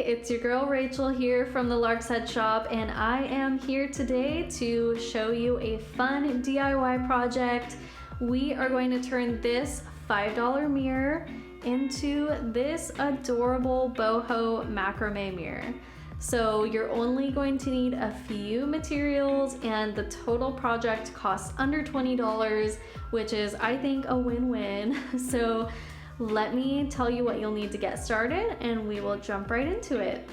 it's your girl Rachel here from the Lark's Head Shop, and I am here today to show you a fun DIY project. We are going to turn this $5 mirror into this adorable boho macrame mirror. So you're only going to need a few materials, and the total project costs under $20, which is, I think, a win-win. So let me tell you what you'll need to get started, and we will jump right into it.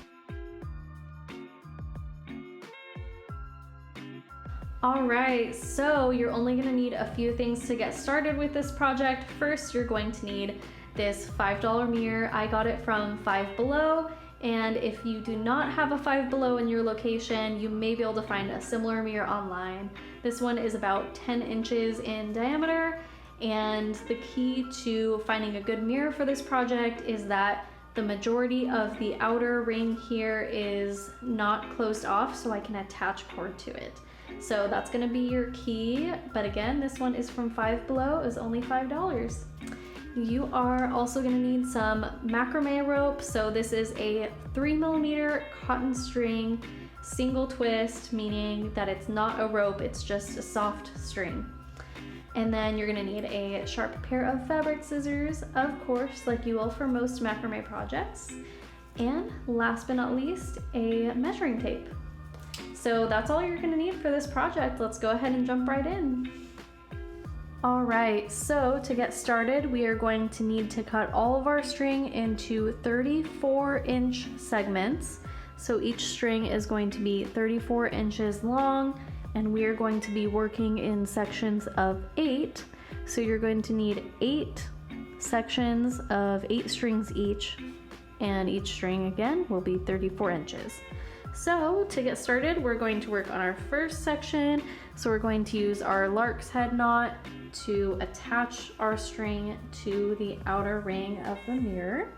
Alright, so you're only going to need a few things to get started with this project. First, you're going to need this $5 mirror. I got it from Five Below, and if you do not have a Five Below in your location, you may be able to find a similar mirror online. This one is about 10 inches in diameter. And the key to finding a good mirror for this project is that the majority of the outer ring here is not closed off, so I can attach cord to it. So that's going to be your key. But again, this one is from Five Below. It was only $5. You are also going to need some macrame rope. So this is a 3mm cotton string, single twist, meaning that it's not a rope, it's just a soft string. And then you're gonna need a sharp pair of fabric scissors, of course, like you will for most macrame projects. And last but not least, a measuring tape. So that's all you're gonna need for this project. Let's go ahead and jump right in. All right, so to get started, we are going to need to cut all of our string into 34-inch segments. So each string is going to be 34 inches long, and we are going to be working in sections of 8. So you're going to need 8 sections of 8 strings each, and each string again will be 34 inches. So to get started, we're going to work on our first section. So we're going to use our lark's head knot to attach our string to the outer ring of the mirror.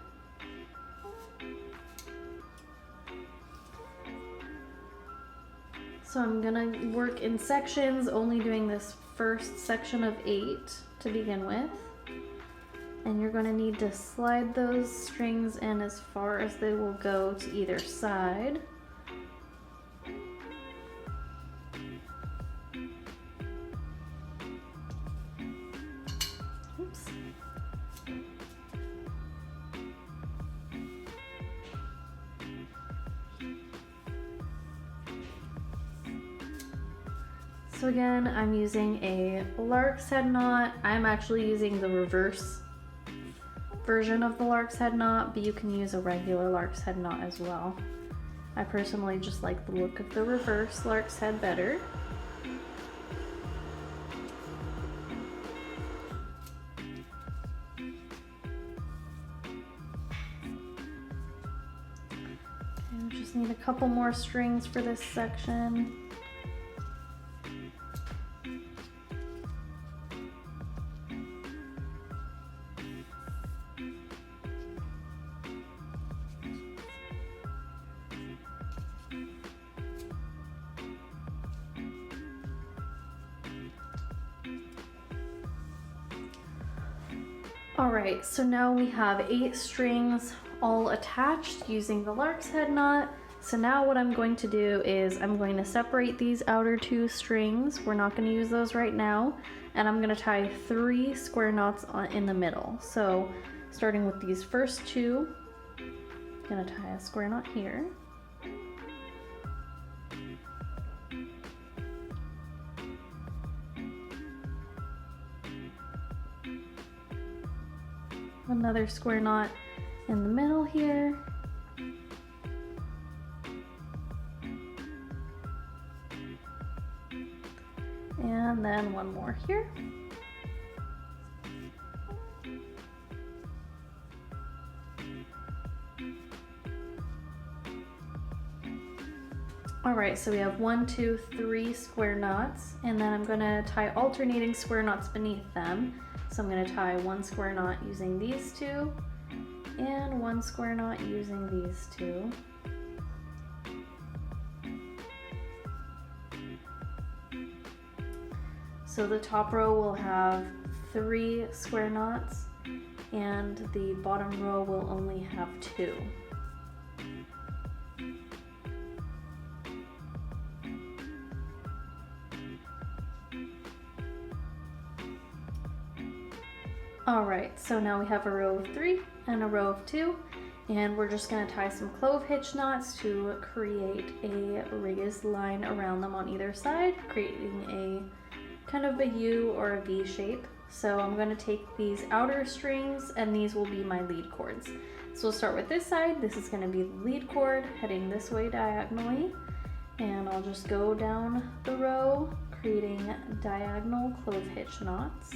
So I'm gonna work in sections, only doing this first section of 8 to begin with. And you're gonna need to slide those strings in as far as they will go to either side. Oops. So again, I'm using a lark's head knot. I'm actually using the reverse version of the lark's head knot, but you can use a regular lark's head knot as well. I personally just like the look of the reverse lark's head better. Okay, we just need a couple more strings for this section. Alright, so now we have 8 strings all attached using the lark's head knot. So now what I'm going to do is I'm going to separate these outer 2 strings. We're not going to use those right now. And I'm going to tie 3 square knots in the middle. So starting with these first 2, I'm going to tie a square knot here. Another square knot in the middle here. And then one more here. All right, so we have 1, 2, 3 square knots, and then I'm gonna tie alternating square knots beneath them. So I'm gonna tie 1 square knot using these 2, and 1 square knot using these 2. So the top row will have 3 square knots, and the bottom row will only have 2. All right, so now we have a row of 3 and a row of 2, and we're just gonna tie some clove hitch knots to create a raised line around them on either side, creating a kind of a U or a V shape. So I'm gonna take these outer strings, and these will be my lead cords. So we'll start with this side. This is gonna be the lead cord heading this way diagonally, and I'll just go down the row, creating diagonal clove hitch knots.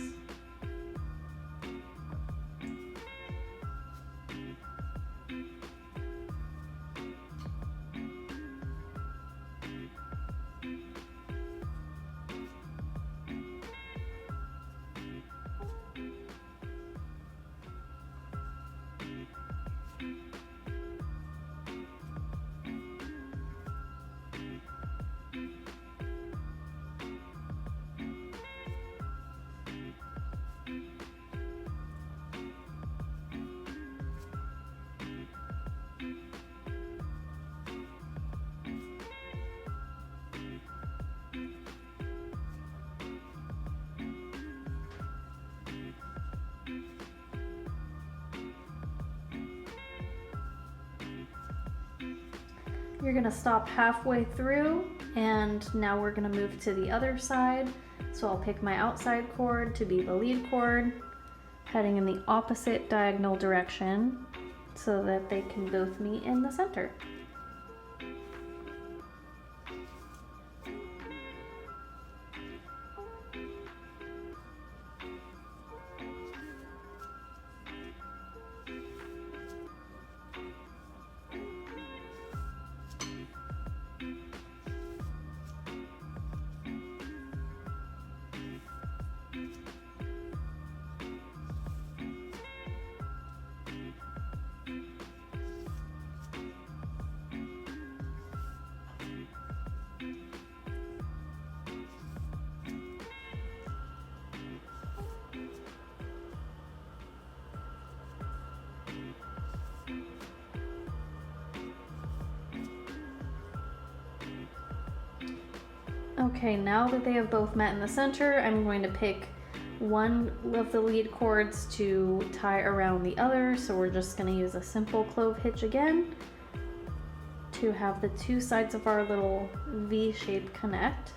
You're gonna stop halfway through, and now we're gonna move to the other side. So I'll pick my outside cord to be the lead cord, heading in the opposite diagonal direction so that they can both meet in the center. Okay, now that they have both met in the center, I'm going to pick one of the lead cords to tie around the other. So we're just going to use a simple clove hitch again to have the two sides of our little V shape connect.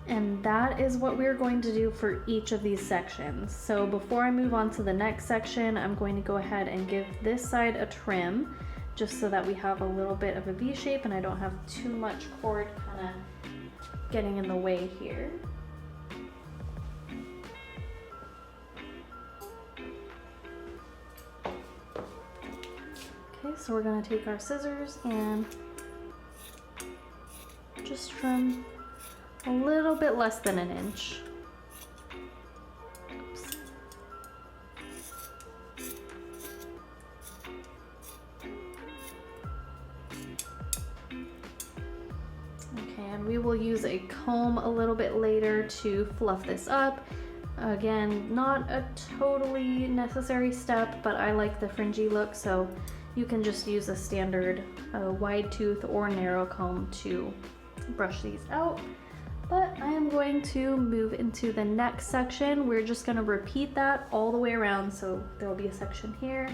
And that is what we're going to do for each of these sections. So before I move on to the next section, I'm going to go ahead and give this side a trim, just so that we have a little bit of a V shape and I don't have too much cord kind of getting in the way here. Okay, so we're gonna take our scissors and just trim a little bit less than an inch. Oops. Okay, and we will use a comb a little bit later to fluff this up. Again, not a totally necessary step, but I like the fringy look, so you can just use a standard wide tooth or narrow comb to brush these out. But I am going to move into the next section. We're just gonna repeat that all the way around. So there will be a section here,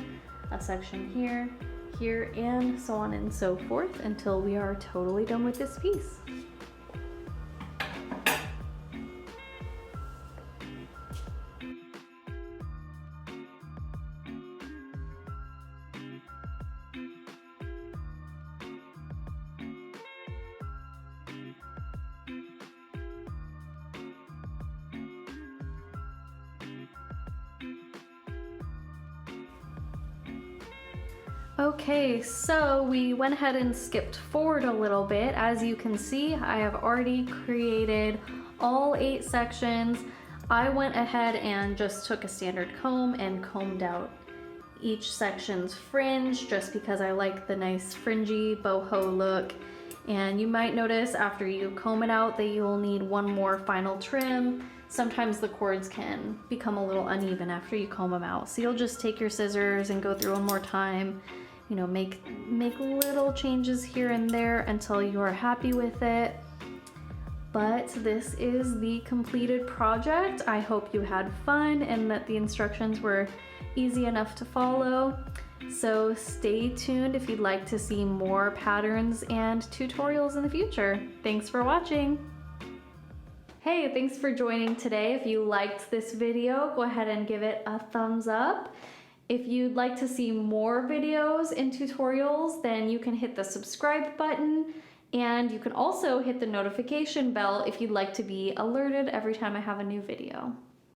a section here, here, and so on and so forth until we are totally done with this piece. Okay, so we went ahead and skipped forward a little bit. As you can see, I have already created all 8 sections. I went ahead and just took a standard comb and combed out each section's fringe just because I like the nice fringy boho look. And you might notice after you comb it out that you'll need one more final trim. Sometimes the cords can become a little uneven after you comb them out. So you'll just take your scissors and go through one more time. You know, make little changes here and there until you're happy with it. But this is the completed project. I hope you had fun and that the instructions were easy enough to follow. So stay tuned if you'd like to see more patterns and tutorials in the future. Thanks for watching. Hey, thanks for joining today. If you liked this video, go ahead and give it a thumbs up. If you'd like to see more videos and tutorials, then you can hit the subscribe button, and you can also hit the notification bell if you'd like to be alerted every time I have a new video.